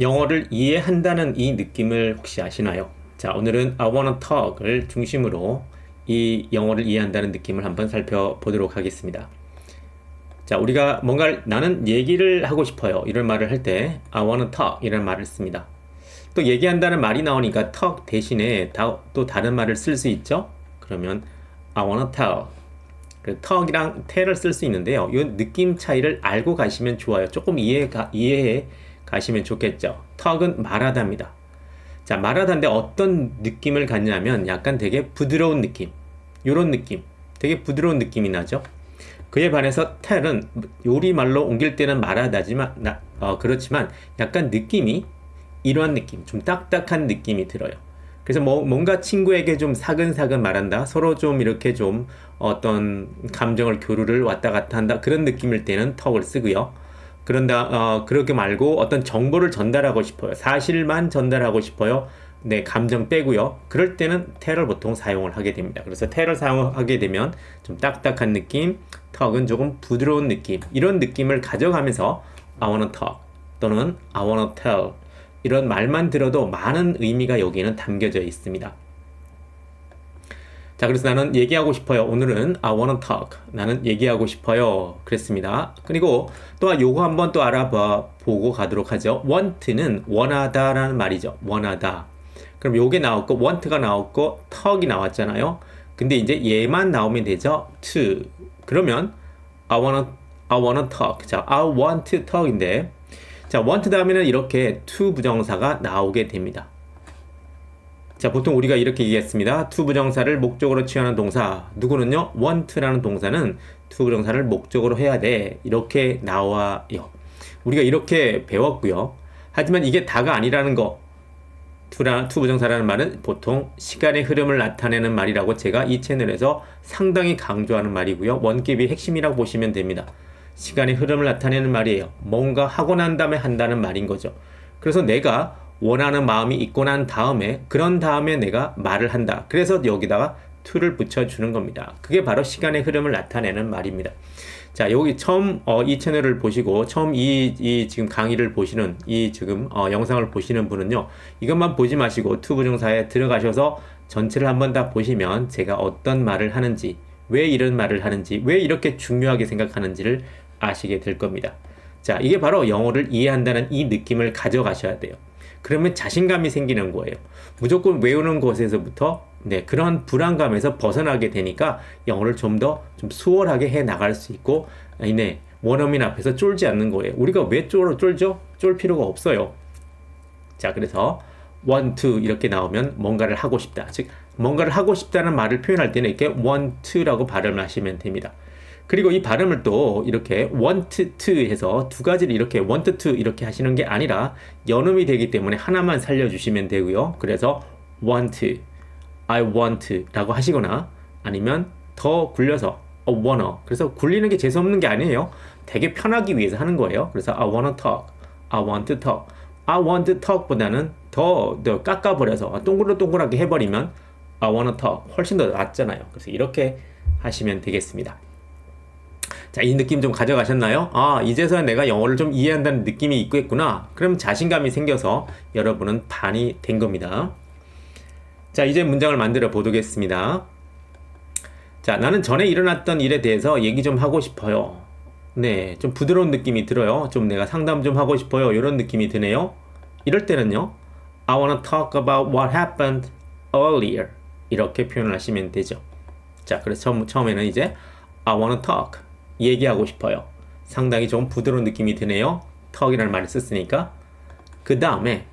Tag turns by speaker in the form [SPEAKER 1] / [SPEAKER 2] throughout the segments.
[SPEAKER 1] 영어를 이해한다는 이 느낌을 혹시 아시나요? 자, 오늘은 I wanna talk을 중심으로 이 영어를 이해한다는 느낌을 한번 살펴보도록 하겠습니다. 자, 우리가 뭔가 나는 얘기를 하고 싶어요. 이런 말을 할 때 I wanna talk 이런 말을 씁니다. 또 얘기한다는 말이 나오니까 talk 대신에 또 다른 말을 쓸 수 있죠? 그러면 I wanna tell. talk이랑 tell을 쓸 수 있는데요. 이 느낌 차이를 알고 가시면 좋아요. 조금 이해해 가시면 좋겠죠. talk은 말하다입니다. 자, 말하다인데 어떤 느낌을 갖냐면 약간 되게 부드러운 느낌. 요런 느낌. 되게 부드러운 느낌이 나죠. 그에 반해서 tell은 요리말로 옮길 때는 말하다지만 그렇지만 약간 느낌이 이러한 느낌, 좀 딱딱한 느낌이 들어요. 그래서 뭔가 친구에게 좀 사근사근 말한다. 서로 좀 이렇게 좀 어떤 감정을 교류를 왔다 갔다 한다. 그런 느낌일 때는 턱을 쓰고요. 그렇게 말고 어떤 정보를 전달하고 싶어요. 사실만 전달하고 싶어요. 네, 감정 빼고요. 그럴 때는 텔을 보통 사용을 하게 됩니다. 그래서 텔을 사용하게 되면 좀 딱딱한 느낌, 턱은 조금 부드러운 느낌, 이런 느낌을 가져가면서 I wanna talk 또는 I wanna tell 이런 말만 들어도 많은 의미가 여기에는 담겨져 있습니다. 자, 그래서 나는 얘기하고 싶어요. 오늘은 I wanna talk. 나는 얘기하고 싶어요. 그랬습니다. 그리고 또 요거 한번 또 보고 가도록 하죠. want는 원하다라는 말이죠. 원하다. 그럼 요게 나왔고 want가 나왔고 talk이 나왔잖아요. 근데 이제 얘만 나오면 되죠. to. 그러면 I wanna talk. 자, I want to talk인데 자, want 다음에는 이렇게 to 부정사가 나오게 됩니다. 자, 보통 우리가 이렇게 얘기했습니다. to 부정사를 목적으로 취하는 동사. 누구는요? want라는 동사는 to 부정사를 목적으로 해야 돼. 이렇게 나와요. 우리가 이렇게 배웠고요. 하지만 이게 다가 아니라는 거. to 부정사라는 말은 보통 시간의 흐름을 나타내는 말이라고 제가 이 채널에서 상당히 강조하는 말이고요. 원기의 핵심이라고 보시면 됩니다. 시간의 흐름을 나타내는 말이에요. 뭔가 하고 난 다음에 한다는 말인 거죠. 그래서 내가 원하는 마음이 있고 난 다음에 그런 다음에 내가 말을 한다. 그래서 여기다가 to를 붙여주는 겁니다. 그게 바로 시간의 흐름을 나타내는 말입니다. 자, 여기 처음 이 채널을 보시고 처음 이 지금 강의를 보시는 이 지금 영상을 보시는 분은요. 이것만 보지 마시고 to 부정사에 들어가셔서 전체를 한번 다 보시면 제가 어떤 말을 하는지 왜 이런 말을 하는지 왜 이렇게 중요하게 생각하는지를 아시게 될 겁니다. 자, 이게 바로 영어를 이해한다는 이 느낌을 가져가셔야 돼요. 그러면 자신감이 생기는 거예요. 무조건 외우는 것에서부터 그런 불안감에서 벗어나게 되니까 영어를 좀 더 좀 수월하게 해 나갈 수 있고 원어민 앞에서 쫄지 않는 거예요. 우리가 왜 쫄죠? 쫄 필요가 없어요. 자, 그래서 want to 이렇게 나오면 뭔가를 하고 싶다. 즉 뭔가를 하고 싶다는 말을 표현할 때는 이렇게 want to라고 발음하시면 됩니다. 그리고 이 발음을 또 이렇게 want to 해서 두 가지를 이렇게 want to 이렇게 하시는 게 아니라 연음이 되기 때문에 하나만 살려주시면 되고요. 그래서 want, I want 라고 하시거나 아니면 더 굴려서 wanna. 그래서 굴리는 게 재수없는 게 아니에요. 되게 편하기 위해서 하는 거예요. 그래서 I wanna talk, I want to talk. I want to talk 보다는 더 깎아버려서 동글동글하게 해버리면 I wanna talk 훨씬 더 낫잖아요. 그래서 이렇게 하시면 되겠습니다. 자, 이 느낌 좀 가져가셨나요? 아, 이제서야 내가 영어를 좀 이해한다는 느낌이 있겠구나. 그럼 자신감이 생겨서 여러분은 반이 된 겁니다. 자, 이제 문장을 만들어 보겠습니다. 자, 나는 전에 일어났던 일에 대해서 얘기 좀 하고 싶어요. 네, 좀 부드러운 느낌이 들어요. 좀 내가 상담 좀 하고 싶어요. 이런 느낌이 드네요. 이럴 때는요. I wanna talk about what happened earlier. 이렇게 표현을 하시면 되죠. 자, 그래서 처음에는 이제 I wanna talk. 얘기하고 싶어요. 상당히 좀 부드러운 느낌이 드네요. talk이라는 말을 썼으니까. 그 다음에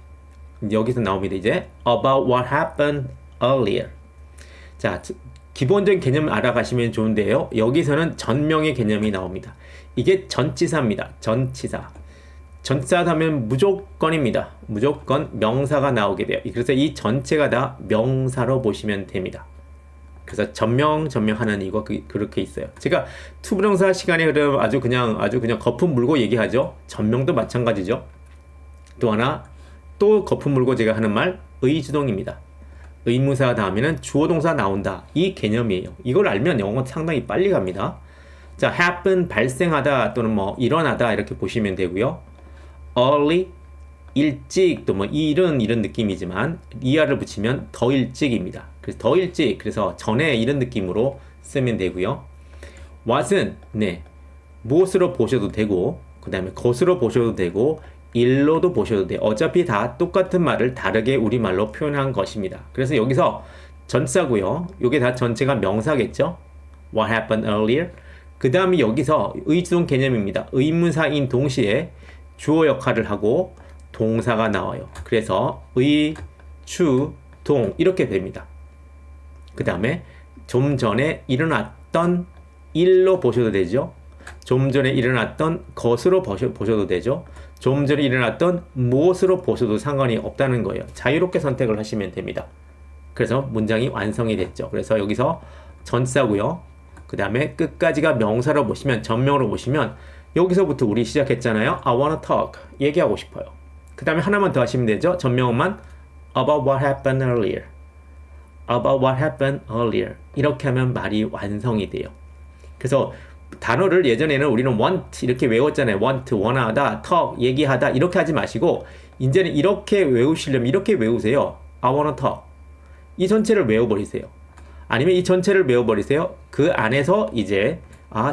[SPEAKER 1] 여기서 나옵니다. 이제 about what happened earlier. 자, 기본적인 개념 알아가시면 좋은데요. 여기서는 전명의 개념이 나옵니다. 이게 전치사입니다. 전치사. 전치사 하면 무조건입니다. 무조건 명사가 나오게 돼요. 그래서 이 전체가 다 명사로 보시면 됩니다. 그래서 전명하는 이거 그렇게 있어요. 제가 투부정사 시간에 흐름 아주 그냥 거품 물고 얘기하죠. 전명도 마찬가지죠. 또 하나 또 거품 물고 제가 하는 말 의주동입니다. 의무사 다음에는 주어 동사 나온다. 이 개념이에요. 이걸 알면 영어 상당히 빨리 갑니다. 자, happen 발생하다 또는 뭐 일어나다 이렇게 보시면 되고요. early 일찍 또 뭐 이런 느낌이지만 이하를 붙이면 더 일찍입니다. 그래서 더 일찍 그래서 전에 이런 느낌으로 쓰면 되고요. what은 네 무엇으로 보셔도 되고 그 다음에 것으로 보셔도 되고 일로도 보셔도 돼요. 어차피 다 똑같은 말을 다르게 우리말로 표현한 것입니다. 그래서 여기서 전사고요. 이게 다 전체가 명사겠죠. What happened earlier? 그 다음에 여기서 의주동 개념입니다. 의문사인 동시에 주어 역할을 하고 동사가 나와요. 그래서 의, 주, 동 이렇게 됩니다. 그 다음에 좀 전에 일어났던 일로 보셔도 되죠. 좀 전에 일어났던 것으로 보셔도 되죠. 좀 전에 일어났던 무엇으로 보셔도 상관이 없다는 거예요. 자유롭게 선택을 하시면 됩니다. 그래서 문장이 완성이 됐죠. 그래서 여기서 전사고요. 그 다음에 끝까지가 명사로 보시면 전명으로 보시면 여기서부터 우리 시작했잖아요. I wanna talk. 얘기하고 싶어요. 그 다음에 하나만 더 하시면 되죠. 전명어만 about what happened earlier. about what happened earlier. 이렇게 하면 말이 완성이 돼요. 그래서 단어를 예전에는 우리는 want 이렇게 외웠잖아요. want, 원하다, talk, 얘기하다 이렇게 하지 마시고 이제는 이렇게 외우시려면 이렇게 외우세요. I wanna talk. 이 전체를 외워버리세요. 아니면 이 전체를 외워버리세요. 그 안에서 이제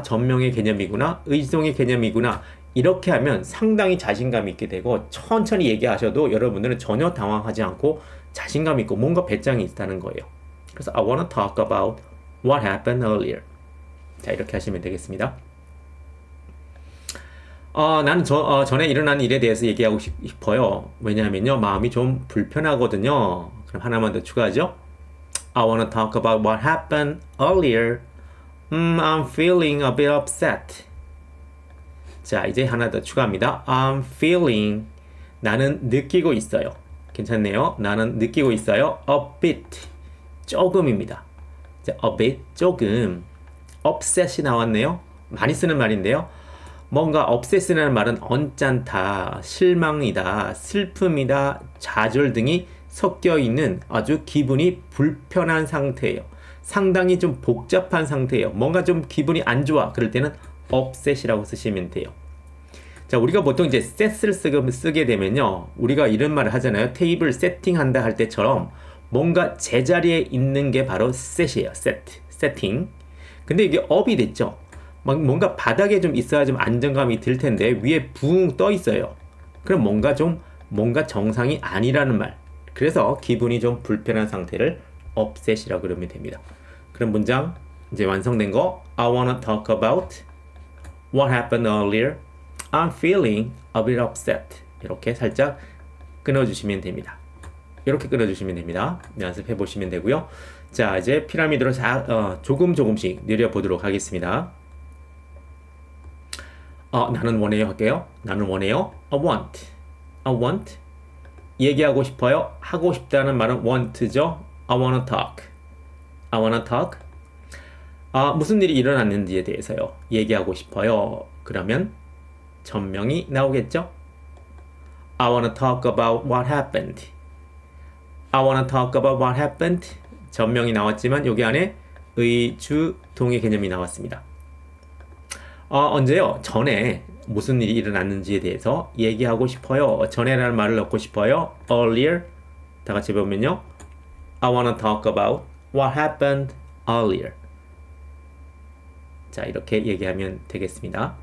[SPEAKER 1] 전명의 개념이구나, 의지동의 개념이구나 이렇게 하면 상당히 자신감 있게 되고 천천히 얘기하셔도 여러분들은 전혀 당황하지 않고 자신감 있고 뭔가 배짱이 있다는 거예요. 그래서 I wanna talk about what happened earlier. 자, 이렇게 하시면 되겠습니다. 나는 전에 일어난 일에 대해서 얘기하고 싶어요. 왜냐하면요, 마음이 좀 불편하거든요. 그럼 하나만 더 추가하죠. I wanna talk about what happened earlier. I'm feeling a bit upset. 자, 이제 하나 더 추가합니다. I'm feeling. 나는 느끼고 있어요. 괜찮네요. 나는 느끼고 있어요. A bit. 조금입니다. 자, a bit. 조금. upset이 나왔네요. 많이 쓰는 말인데요. 뭔가 upset이라는 말은 언짢다, 실망이다, 슬픔이다, 좌절 등이 섞여 있는 아주 기분이 불편한 상태예요. 상당히 좀 복잡한 상태예요. 뭔가 좀 기분이 안 좋아. 그럴 때는 upset이라고 쓰시면 돼요. 자, 우리가 보통 이제 set을 쓰게 되면요. 우리가 이런 말을 하잖아요. 테이블 세팅한다 할 때처럼 뭔가 제자리에 있는 게 바로 set이에요. 세팅. 근데 이게 up이 됐죠. 뭔가 바닥에 좀 있어야 좀 안정감이 들 텐데 위에 붕 떠 있어요. 그럼 뭔가 정상이 아니라는 말. 그래서 기분이 좀 불편한 상태를 upset이라고 그러면 됩니다. 그럼 문장 이제 완성된 거 I wanna talk about what happened earlier. I'm feeling a bit upset. 이렇게 살짝 끊어주시면 됩니다. 이렇게 끊어주시면 됩니다. 연습해 보시면 되고요. 자, 이제 피라미드로 조금씩 내려보도록 하겠습니다. 나는 원해요 할게요. 나는 원해요. I want. 얘기하고 싶어요. 하고 싶다는 말은 want죠. I wanna talk. 무슨 일이 일어났는지에 대해서요. 얘기하고 싶어요. 그러면 전명이 나오겠죠. I wanna talk about what happened. I wanna talk about what happened. 전명이 나왔지만 여기 안에 의, 주, 동의 개념이 나왔습니다. 언제요? 전에 무슨 일이 일어났는지에 대해서 얘기하고 싶어요. 전에라는 말을 넣고 싶어요. earlier. 다 같이 보면요. I wanna talk about what happened earlier. 자, 이렇게 얘기하면 되겠습니다.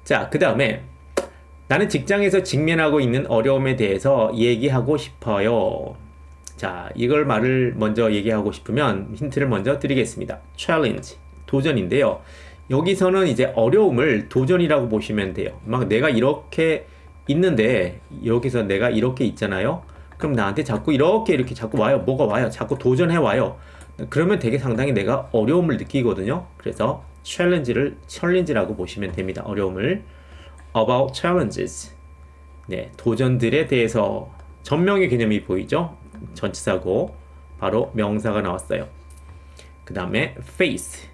[SPEAKER 1] 자, 그 다음에 나는 직장에서 직면하고 있는 어려움에 대해서 얘기하고 싶어요. 자, 이걸 말을 먼저 얘기하고 싶으면 힌트를 먼저 드리겠습니다. challenge, 도전인데요. 여기서는 이제 어려움을 도전이라고 보시면 돼요. 막 내가 이렇게 있는데 여기서 내가 이렇게 있잖아요. 그럼 나한테 자꾸 이렇게 자꾸 와요. 뭐가 와요? 자꾸 도전해 와요. 그러면 되게 상당히 내가 어려움을 느끼거든요. 그래서 챌린지라고 보시면 됩니다. 어려움을. About challenges. 네, 도전들에 대해서 전명의 개념이 보이죠? 전치사고 바로 명사가 나왔어요. 그 다음에 face.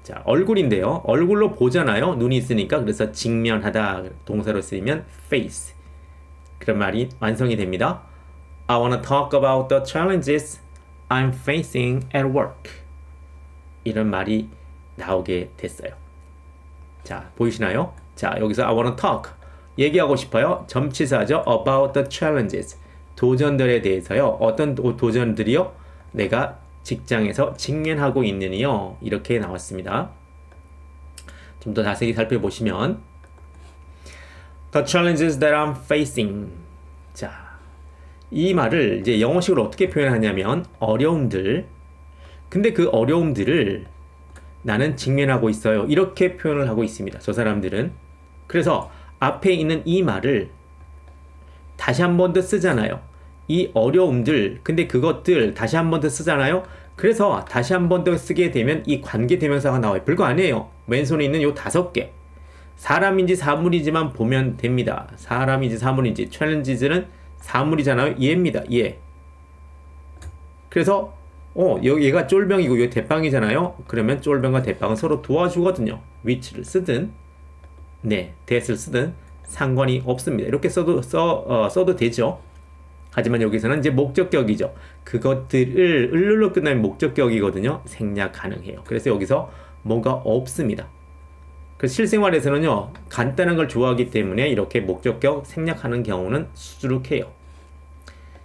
[SPEAKER 1] 자, 얼굴인데요. 얼굴로 보잖아요. 눈이 있으니까. 그래서 직면하다 동사로 쓰이면 face. 그런 말이 완성이 됩니다. I wanna talk about the challenges I'm facing at work. 이런 말이 나오게 됐어요. 자, 보이시나요? 자, 여기서 I wanna talk. 얘기하고 싶어요. 점치사죠. About the challenges. 도전들에 대해서요. 어떤 도전들이요? 내가 직장에서 직면하고 있느니요. 이렇게 나왔습니다. 좀 더 자세히 살펴보시면 The challenges that I'm facing. 자, 이 말을 이제 영어식으로 어떻게 표현하냐면 어려움들. 근데 그 어려움들을 나는 직면하고 있어요. 이렇게 표현을 하고 있습니다. 저 사람들은. 그래서 앞에 있는 이 말을 다시 한 번 더 쓰잖아요. 이 어려움들, 근데 그것들 다시 한 번 더 쓰잖아요. 그래서 다시 한 번 더 쓰게 되면 이 관계대명사가 나와요. 별거 아니에요. 왼손에 있는 요 5개. 사람인지 사물이지만 보면 됩니다. 사람인지 사물인지. challenges는 사물이잖아요. 얘입니다. 얘. 그래서 얘가 쫄병이고 얘 대빵이잖아요. 그러면 쫄병과 대빵은 서로 도와주거든요. which를 쓰든 that을 쓰든 상관이 없습니다. 이렇게 써도 되죠. 하지만 여기서는 이제 목적격이죠. 그것들을 을로 끝나면 목적격이거든요. 생략 가능해요. 그래서 여기서 뭐가 없습니다. 그래서 실생활에서는요, 간단한 걸 좋아하기 때문에 이렇게 목적격 생략하는 경우는 수두룩해요.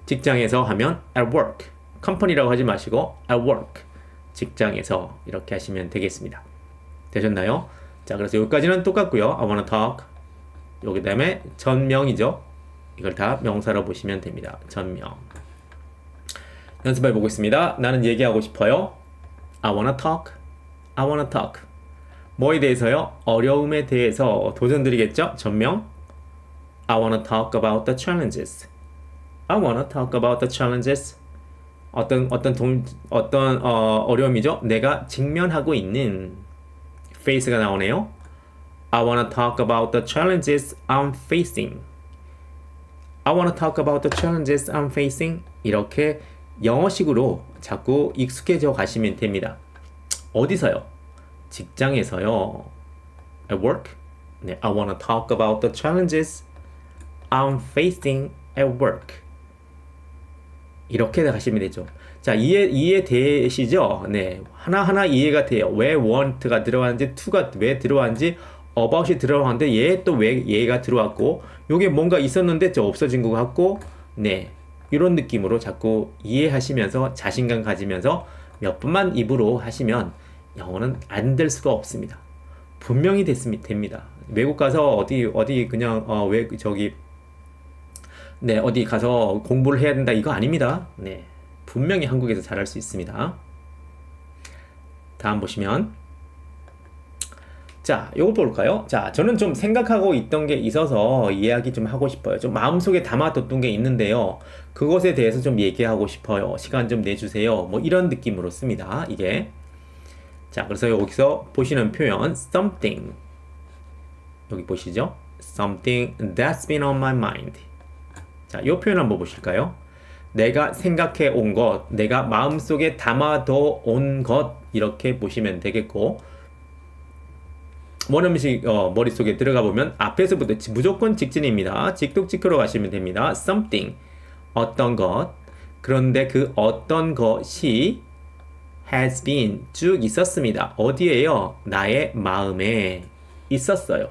[SPEAKER 1] 직장에서 하면 at work, 컴퍼니라고 하지 마시고 at work, 직장에서 이렇게 하시면 되겠습니다. 되셨나요? 자, 그래서 여기까지는 똑같고요. I wanna talk. 여기 다음에 전명이죠. 이걸 다 명사로 보시면 됩니다. 전명. 연습해 보겠습니다. 나는 얘기하고 싶어요. I wanna talk. I wanna talk. 뭐에 대해서요? 어려움에 대해서 도전드리겠죠? 전명. I wanna talk about the challenges. I wanna talk about the challenges. 어떤 어려움이죠? 내가 직면하고 있는 face가 나오네요. I wanna talk about the challenges I'm facing. I wanna talk about the challenges I'm facing. 이렇게 영어식으로 자꾸 익숙해져 가시면 됩니다. 어디서요? 직장에서요. At work. 네, I wanna talk about the challenges I'm facing at work. 이렇게 가시면 되죠. 자, 이해되시죠? 네, 하나하나 이해가 돼요. 왜 want가 들어왔는지, to가 왜 들어왔는지, about이 들어왔는데 얘 또 왜 얘가 들어왔고, 요게 뭔가 있었는데 저 없어진 것 같고, 네, 이런 느낌으로 자꾸 이해하시면서 자신감 가지면서 몇 번만 입으로 하시면 영어는 안 될 수가 없습니다. 분명히 됩니다. 외국 가서 어디 그냥 어디 가서 공부를 해야 된다 이거 아닙니다. 네, 분명히 한국에서 잘할 수 있습니다. 다음 보시면 자, 요거 볼까요? 자, 저는 좀 생각하고 있던 게 있어서 이야기 좀 하고 싶어요. 좀 마음속에 담아뒀던 게 있는데요. 그것에 대해서 좀 얘기하고 싶어요. 시간 좀 내주세요. 뭐 이런 느낌으로 씁니다. 이게. 자, 그래서 여기서 보시는 표현 something. 여기 보시죠? Something that's been on my mind. 자, 이 표현 한번 보실까요? 내가 생각해 온 것, 내가 마음속에 담아둬 온 것 이렇게 보시면 되겠고 원음식 머릿속에 들어가 보면 앞에서부터 무조건 직진입니다. 직독직으로 가시면 됩니다. something, 어떤 것. 그런데 그 어떤 것이 has been 쭉 있었습니다. 어디에요? 나의 마음에 있었어요.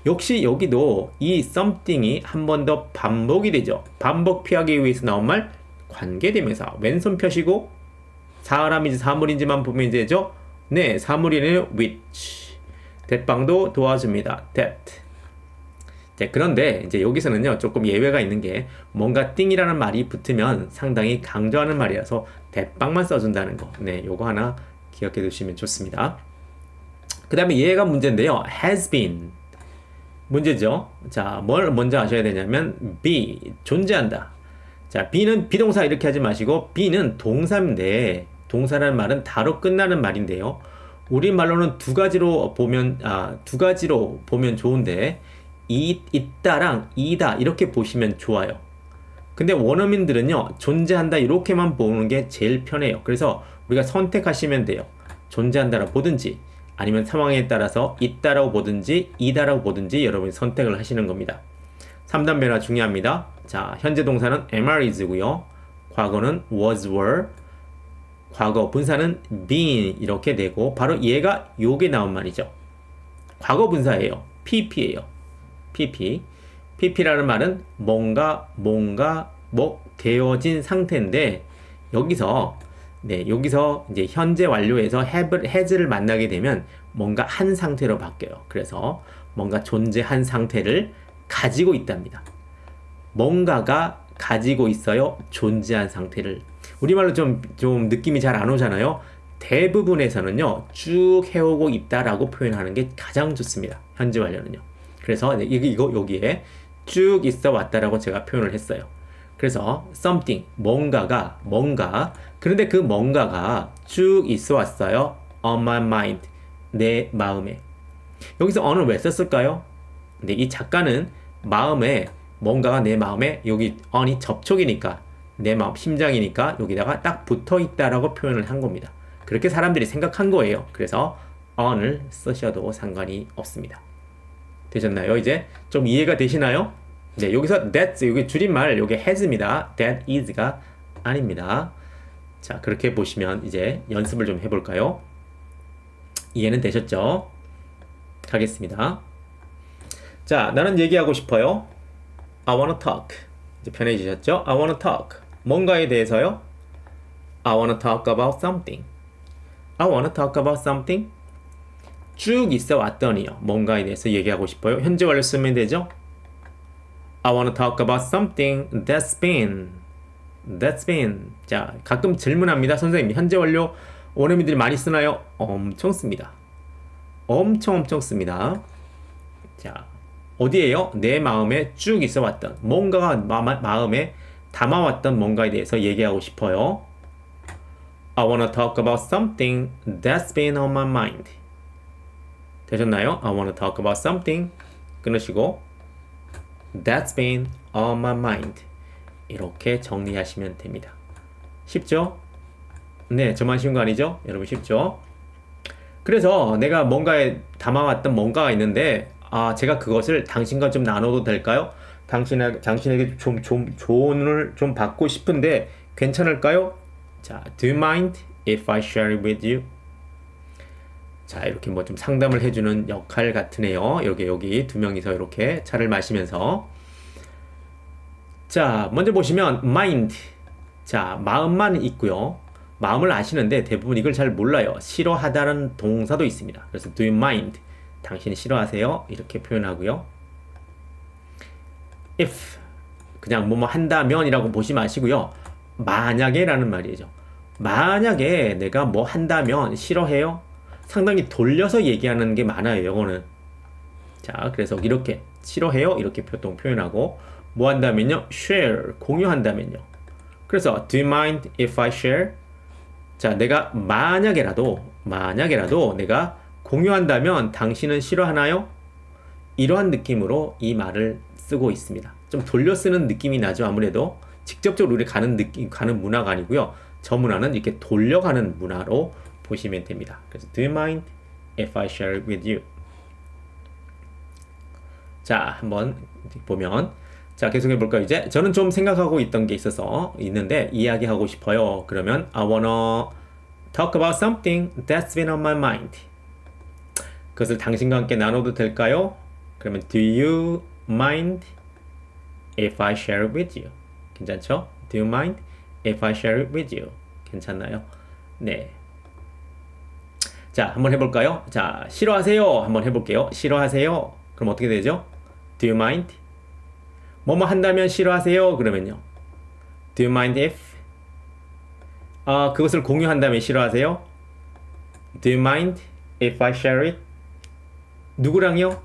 [SPEAKER 1] 역시 여기도 이 something이 한 번 더 반복이 되죠. 반복 피하기 위해서 나온 말 관계대명사. 왼손 펴시고 사람인지 사물인지만 보면 되죠. 네, 사물이네요. which. 대빵도 도와줍니다. that. 네, 그런데 이제 여기서는요 조금 예외가 있는 게 뭔가 띵이라는 말이 붙으면 상당히 강조하는 말이라서 대빵만 써준다는 거. 네, 요거 하나 기억해 두시면 좋습니다. 그 다음에 얘가 문제인데요. has been. 문제죠. 자, 뭘 먼저 아셔야 되냐면 be, 존재한다. 자, be는 비동사 이렇게 하지 마시고 be는 동사인데 동사라는 말은 다로 끝나는 말인데요. 우리말로는 두 가지로 보면 좋은데 있다랑 이다 이렇게 보시면 좋아요. 근데 원어민들은요 존재한다 이렇게만 보는 게 제일 편해요. 그래서 우리가 선택하시면 돼요. 존재한다라 보든지 아니면 상황에 따라서 있다라고 보든지 이다라고 보든지 여러분이 선택을 하시는 겁니다. 3단 변화 중요합니다. 자, 현재 동사는 am, is고요. 과거는 was, were. 과거 분사는 been 이렇게 되고 바로 얘가 요게 나온 말이죠. 과거 분사예요. pp예요. pp. PP라는 말은 뭔가 뭐 되어진 상태인데 여기서 여기서 이제 현재 완료에서 has를 만나게 되면 뭔가 한 상태로 바뀌어요. 그래서 뭔가 존재한 상태를 가지고 있답니다. 뭔가가 가지고 있어요. 존재한 상태를. 우리말로 좀 느낌이 잘 안 오잖아요. 대부분에서는요, 쭉 해오고 있다라고 표현하는 게 가장 좋습니다. 현재 완료는요. 그래서 여기에 쭉 있어 왔다라고 제가 표현을 했어요. 그래서 something, 뭔가. 그런데 그 뭔가가 쭉 있어 왔어요. on my mind, 내 마음에. 여기서 on을 왜 썼을까요? 근데 이 작가는 마음에, 뭔가가 내 마음에, 여기 on이 접촉이니까, 내 마음, 심장이니까 여기다가 딱 붙어 있다라고 표현을 한 겁니다. 그렇게 사람들이 생각한 거예요. 그래서 on을 쓰셔도 상관이 없습니다. 되셨나요? 이제 좀 이해가 되시나요? 네, 여기서 that, 여기 줄임말, 여기 has입니다. that is가 아닙니다. 자, 그렇게 보시면 이제 연습을 좀 해볼까요? 이해는 되셨죠? 가겠습니다. 자, 나는 얘기하고 싶어요. I wanna talk. 이제 편해지셨죠? I wanna talk. 뭔가에 대해서요? I wanna talk about something. I wanna talk about something. 쭉 있어 왔더니요. 뭔가에 대해서 얘기하고 싶어요. 현재 완료 쓰면 되죠? I wanna talk about something that's been. 자, 가끔 질문합니다. 선생님, 현재 완료 원어민들이 많이 쓰나요? 엄청 씁니다. 엄청 씁니다. 자, 어디에요? 내 마음에 쭉 있어 왔던 뭔가가 마음에 담아왔던 뭔가에 대해서 얘기하고 싶어요. I wanna talk about something that's been on my mind. 되셨나요? I wanna talk about something 끊으시고 that's been on my mind. 이렇게 정리하시면 됩니다. 쉽죠? 네, 저만 쉬운 거 아니죠? 여러분 쉽죠? 그래서 내가 뭔가에 담아왔던 뭔가가 있는데 제가 그것을 당신과 좀 나눠도 될까요? 당신에게 좀 조언을 좀 받고 싶은데 괜찮을까요? 자, do you mind if I share it with you? 자, 이렇게 뭐 좀 상담을 해주는 역할 같으네요. 여기 두 명이서 이렇게 차를 마시면서. 자, 먼저 보시면 mind. 자, 마음만 있고요. 마음을 아시는데 대부분 이걸 잘 몰라요. 싫어하다는 동사도 있습니다. 그래서 do you mind? 당신이 싫어하세요? 이렇게 표현하고요. if 그냥 뭐뭐 한다면이라고 보지 마시고요. 만약에 라는 말이죠. 만약에 내가 뭐 한다면 싫어해요? 상당히 돌려서 얘기하는 게 많아요. 영어는. 자, 그래서 이렇게 싫어해요? 이렇게 보통 표현하고 뭐 한다면요? share, 공유한다면요. 그래서 do you mind if I share? 자, 내가 만약에라도 내가 공유한다면 당신은 싫어하나요? 이러한 느낌으로 이 말을 쓰고 있습니다. 좀 돌려 쓰는 느낌이 나죠. 아무래도 직접적으로 우리 가는 문화가 아니고요. 저 문화는 이렇게 돌려가는 문화로 보시면 됩니다. 그래서 do you mind if I share it with you? 자, 한번 보면 자, 계속해 볼까요? 이제 저는 좀 생각하고 있던 게 있는데 이야기하고 싶어요. 그러면 I wanna talk about something that's been on my mind. 그것을 당신과 함께 나눠도 될까요? 그러면 do you mind if I share it with you? 괜찮죠? Do you mind if I share it with you? 괜찮나요? 네. 자, 한번 해볼까요? 자, 싫어하세요? 한번 해볼게요. 싫어하세요? 그럼 어떻게 되죠? Do you mind? 뭐뭐 한다면 싫어하세요? 그러면요. Do you mind if? 그것을 공유한다면 싫어하세요? Do you mind if I share it? 누구랑요?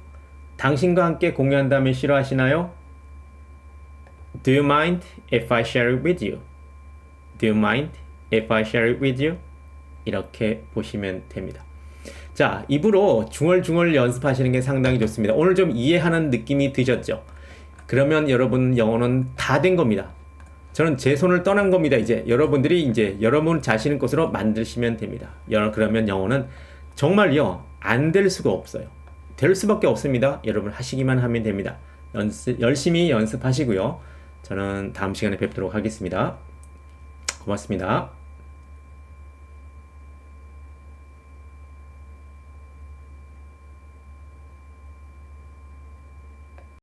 [SPEAKER 1] 당신과 함께 공유한다면 싫어하시나요? Do you mind if I share it with you? Do you mind if I share it with you? 이렇게 보시면 됩니다. 자, 입으로 중얼중얼 연습하시는 게 상당히 좋습니다. 오늘 좀 이해하는 느낌이 드셨죠? 그러면 여러분 영어는 다 된 겁니다. 저는 제 손을 떠난 겁니다. 이제 여러분들이 이제 여러분 자신의 것으로 만드시면 됩니다. 그러면 영어는 정말요 안 될 수가 없어요. 될 수밖에 없습니다. 여러분 하시기만 하면 됩니다. 열심히 연습하시고요. 저는 다음 시간에 뵙도록 하겠습니다. 고맙습니다.